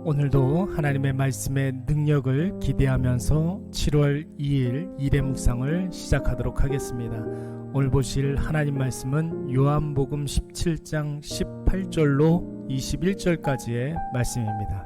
오늘도 하나님의 말씀의 능력을 기대하면서 7월 2일 일의 묵상을 시작하도록 하겠습니다. 오늘 보실 하나님 말씀은 요한복음 17장 18절로 21절까지의 말씀입니다.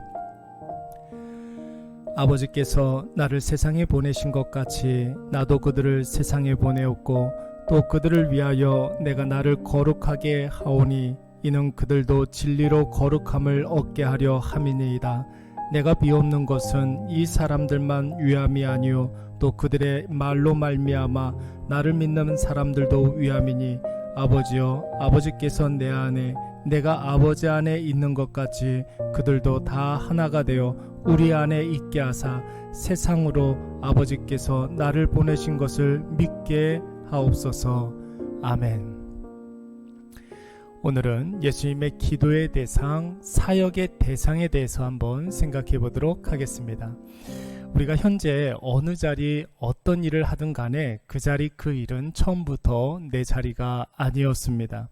아버지께서 나를 세상에 보내신 것 같이 나도 그들을 세상에 보내었고 또 그들을 위하여 내가 나를 거룩하게 하오니 이는 그들도 진리로 거룩함을 얻게 하려 함이니이다. 내가 비옵는 것은 이 사람들만 위함이 아니요 또 그들의 말로 말미암아 나를 믿는 사람들도 위함이니 아버지여 아버지께서 내 안에 내가 아버지 안에 있는 것 같이 그들도 다 하나가 되어 우리 안에 있게 하사 세상으로 아버지께서 나를 보내신 것을 믿게 하옵소서. 아멘. 오늘은 예수님의 기도의 대상, 사역의 대상에 대해서 한번 생각해 보도록 하겠습니다. 우리가 현재 어느 자리 어떤 일을 하든 간에 그 자리 그 일은 처음부터 내 자리가 아니었습니다.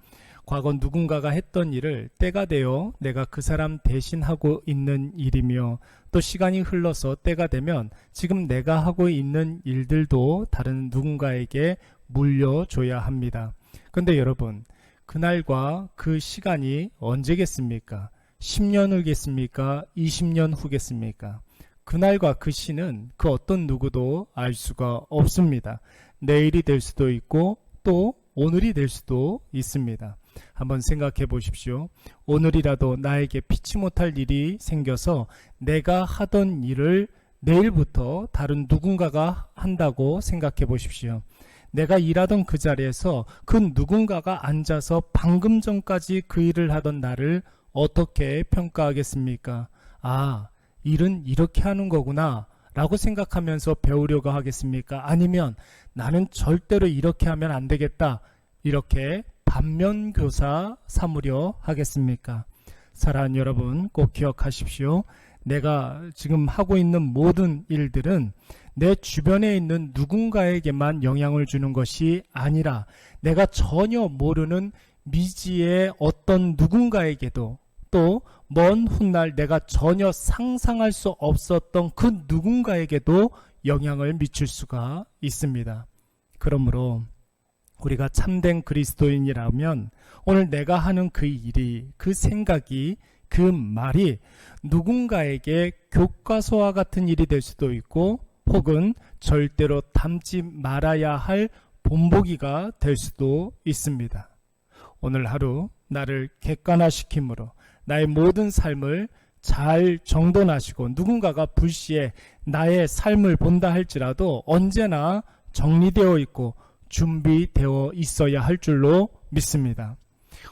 과거 누군가가 했던 일을 때가 되어 내가 그 사람 대신 하고 있는 일이며 또 시간이 흘러서 때가 되면 지금 내가 하고 있는 일들도 다른 누군가에게 물려줘야 합니다. 그런데 여러분, 그날과 그 시간이 언제겠습니까? 10년 후겠습니까? 20년 후겠습니까? 그날과 그 시는 그 어떤 누구도 알 수가 없습니다. 내일이 될 수도 있고 또 오늘이 될 수도 있습니다. 한번 생각해 보십시오. 오늘이라도 나에게 피치 못할 일이 생겨서 내가 하던 일을 내일부터 다른 누군가가 한다고 생각해 보십시오. 내가 일하던 그 자리에서 그 누군가가 앉아서 방금 전까지 그 일을 하던 나를 어떻게 평가하겠습니까? 아, 일은 이렇게 하는 거구나 라고 생각하면서 배우려고 하겠습니까? 아니면 나는 절대로 이렇게 하면 안 되겠다 이렇게 반면교사 삼으려 하겠습니까? 사랑하는 여러분, 꼭 기억하십시오. 내가 지금 하고 있는 모든 일들은 내 주변에 있는 누군가에게만 영향을 주는 것이 아니라 내가 전혀 모르는 미지의 어떤 누군가에게도 또 먼 훗날 내가 전혀 상상할 수 없었던 그 누군가에게도 영향을 미칠 수가 있습니다. 그러므로 우리가 참된 그리스도인이라면 오늘 내가 하는 그 일이, 그 생각이, 그 말이 누군가에게 교과서와 같은 일이 될 수도 있고 혹은 절대로 닮지 말아야 할 본보기가 될 수도 있습니다. 오늘 하루 나를 객관화시킴으로 나의 모든 삶을 잘 정돈하시고 누군가가 불시에 나의 삶을 본다 할지라도 언제나 정리되어 있고 준비되어 있어야 할 줄로 믿습니다.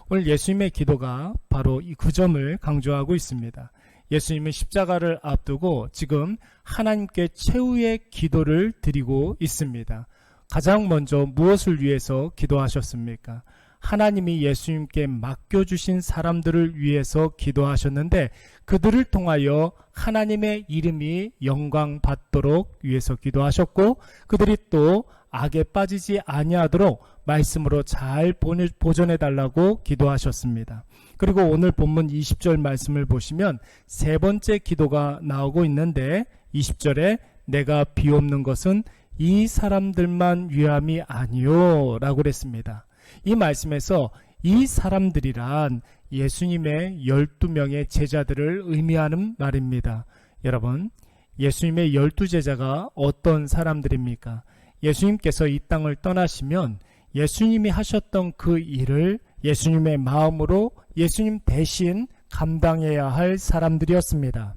오늘 예수님의 기도가 바로 그 점을 강조하고 있습니다. 예수님은 십자가를 앞두고 지금 하나님께 최후의 기도를 드리고 있습니다. 가장 먼저 무엇을 위해서 기도하셨습니까? 하나님이 예수님께 맡겨주신 사람들을 위해서 기도하셨는데 그들을 통하여 하나님의 이름이 영광받도록 위해서 기도하셨고 그들이 또 악에 빠지지 아니하도록 말씀으로 잘 보존해달라고 기도하셨습니다. 그리고 오늘 본문 20절 말씀을 보시면 세 번째 기도가 나오고 있는데 20절에 내가 비옵는 것은 이 사람들만 위함이 아니요 라고 그랬습니다. 이 말씀에서 이 사람들이란 예수님의 12명의 제자들을 의미하는 말입니다. 여러분, 예수님의 12제자가 어떤 사람들입니까? 예수님께서 이 땅을 떠나시면 예수님이 하셨던 그 일을 예수님의 마음으로 예수님 대신 감당해야 할 사람들이었습니다.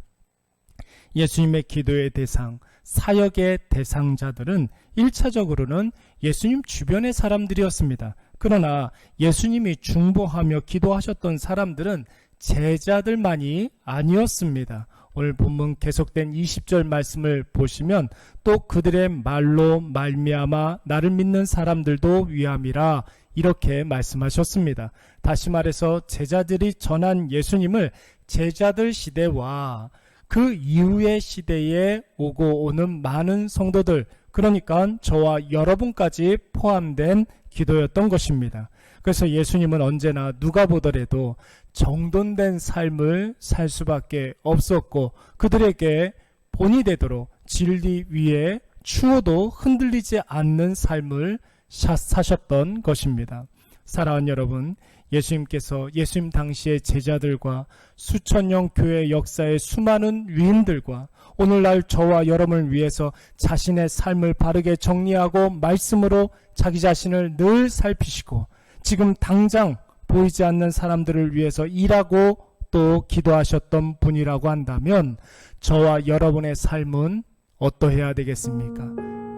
예수님의 기도의 대상, 사역의 대상자들은 1차적으로는 예수님 주변의 사람들이었습니다. 그러나 예수님이 중보하며 기도하셨던 사람들은 제자들만이 아니었습니다. 오늘 본문 계속된 20절 말씀을 보시면 또 그들의 말로 말미암아 나를 믿는 사람들도 위함이라 이렇게 말씀하셨습니다. 다시 말해서 제자들이 전한 예수님을 제자들 시대와 그 이후의 시대에 오고 오는 많은 성도들, 그러니까 저와 여러분까지 포함된 기도였던 것입니다. 그래서 예수님은 언제나 누가 보더라도 정돈된 삶을 살 수밖에 없었고, 그들에게 본이 되도록 진리 위에 추워도 흔들리지 않는 삶을 사셨던 것입니다. 사랑하는 여러분, 예수님께서 예수님 당시의 제자들과 수천년 교회 역사의 수많은 위인들과 오늘날 저와 여러분을 위해서 자신의 삶을 바르게 정리하고 말씀으로 자기 자신을 늘 살피시고 지금 당장 보이지 않는 사람들을 위해서 일하고 또 기도하셨던 분이라고 한다면 저와 여러분의 삶은 어떠해야 되겠습니까?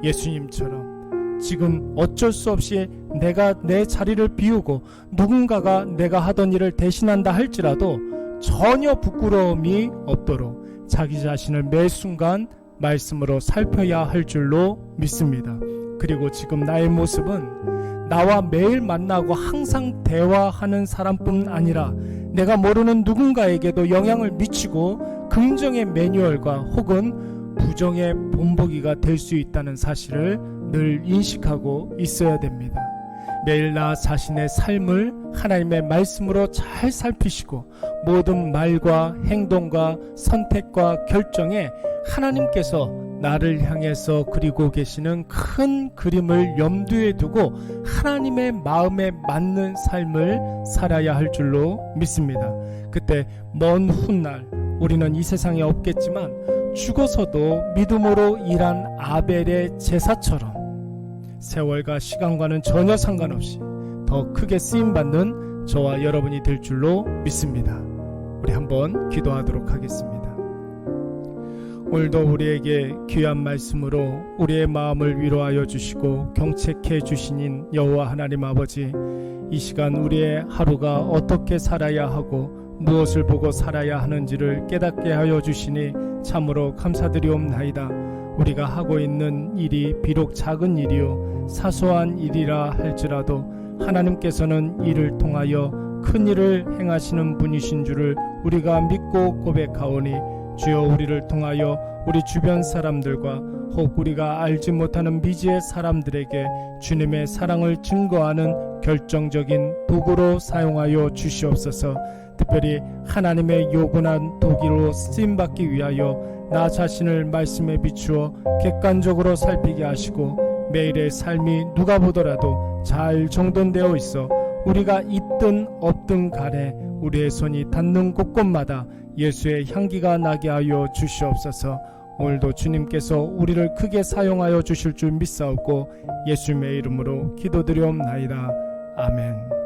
예수님처럼 지금 어쩔 수 없이 내가 내 자리를 비우고 누군가가 내가 하던 일을 대신한다 할지라도 전혀 부끄러움이 없도록 자기 자신을 매 순간 말씀으로 살펴야 할 줄로 믿습니다. 그리고 지금 나의 모습은 나와 매일 만나고 항상 대화하는 사람뿐 아니라 내가 모르는 누군가에게도 영향을 미치고 긍정의 매뉴얼과 혹은 부정의 본보기가 될 수 있다는 사실을 늘 인식하고 있어야 됩니다. 매일 나 자신의 삶을 하나님의 말씀으로 잘 살피시고 모든 말과 행동과 선택과 결정에 하나님께서 나를 향해서 그리고 계시는 큰 그림을 염두에 두고 하나님의 마음에 맞는 삶을 살아야 할 줄로 믿습니다. 그때 먼 훗날 우리는 이 세상에 없겠지만 죽어서도 믿음으로 일한 아벨의 제사처럼 세월과 시간과는 전혀 상관없이 더 크게 쓰임받는 저와 여러분이 될 줄로 믿습니다. 우리 한번 기도하도록 하겠습니다. 오늘도 우리에게 귀한 말씀으로 우리의 마음을 위로하여 주시고 경책해 주시는 여호와 하나님 아버지, 이 시간 우리의 하루가 어떻게 살아야 하고 무엇을 보고 살아야 하는지를 깨닫게 하여 주시니 참으로 감사드리옵나이다. 우리가 하고 있는 일이 비록 작은 일이요 사소한 일이라 할지라도 하나님께서는 이를 통하여 큰 일을 행하시는 분이신 줄을 우리가 믿고 고백하오니 주여, 우리를 통하여 우리 주변 사람들과 혹 우리가 알지 못하는 미지의 사람들에게 주님의 사랑을 증거하는 결정적인 도구로 사용하여 주시옵소서. 특별히 하나님의 요구한 도구로 쓰임받기 위하여 나 자신을 말씀에 비추어 객관적으로 살피게 하시고 매일의 삶이 누가 보더라도 잘 정돈되어 있어 우리가 있든 없든 간에 우리의 손이 닿는 곳곳마다 예수의 향기가 나게 하여 주시옵소서. 오늘도 주님께서 우리를 크게 사용하여 주실 줄 믿사옵고 예수님의 이름으로 기도드리옵나이다. 아멘.